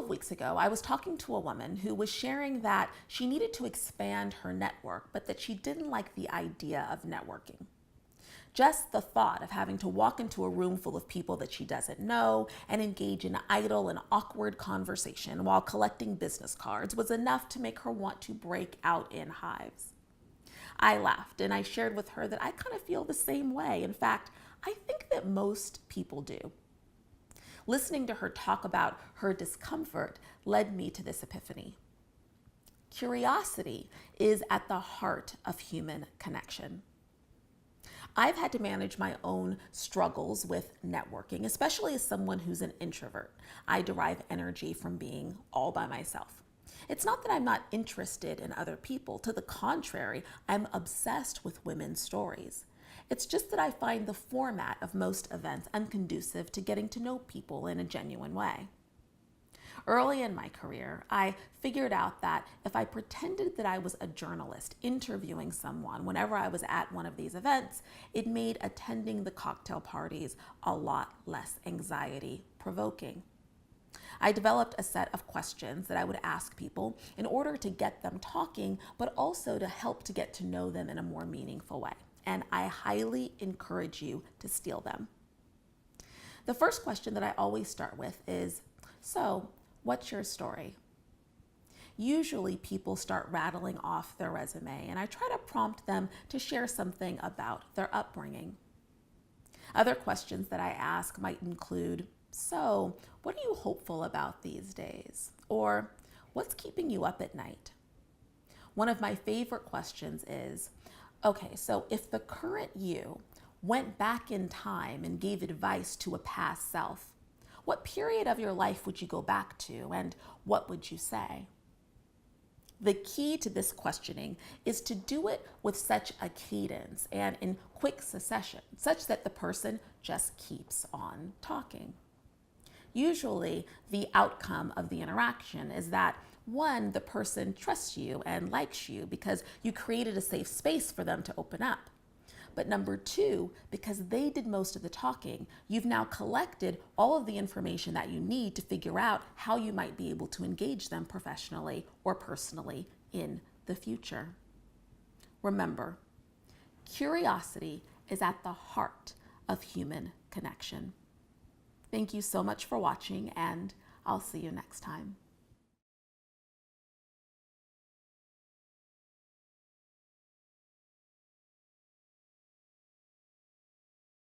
of weeks ago, I was talking to a woman who was sharing that she needed to expand her network, but that she didn't like the idea of networking. Just the thought of having to walk into a room full of people that she doesn't know and engage in idle and awkward conversation while collecting business cards was enough to make her want to break out in hives. I laughed and I shared with her that I kind of feel the same way. In fact, I think that most people do. Listening to her talk about her discomfort led me to this epiphany. Curiosity is at the heart of human connection. I've had to manage my own struggles with networking, especially as someone who's an introvert. I derive energy from being all by myself. It's not that I'm not interested in other people. To the contrary, I'm obsessed with women's stories. It's just that I find the format of most events unconducive to getting to know people in a genuine way. Early in my career, I figured out that if I pretended that I was a journalist interviewing someone whenever I was at one of these events, it made attending the cocktail parties a lot less anxiety provoking. I developed a set of questions that I would ask people in order to get them talking, but also to help to get to know them in a more meaningful way. And I highly encourage you to steal them. The first question that I always start with is, so, what's your story? Usually people start rattling off their resume, and I try to prompt them to share something about their upbringing. Other questions that I ask might include, so, what are you hopeful about these days? Or, what's keeping you up at night? One of my favorite questions is, okay, so if the current you went back in time and gave advice to a past self, what period of your life would you go back to, and what would you say? The key to this questioning is to do it with such a cadence and in quick succession, such that the person just keeps on talking. Usually, the outcome of the interaction is that, one, the person trusts you and likes you because you created a safe space for them to open up. But number two, because they did most of the talking, you've now collected all of the information that you need to figure out how you might be able to engage them professionally or personally in the future. Remember, curiosity is at the heart of human connection. Thank you so much for watching, and I'll see you next time.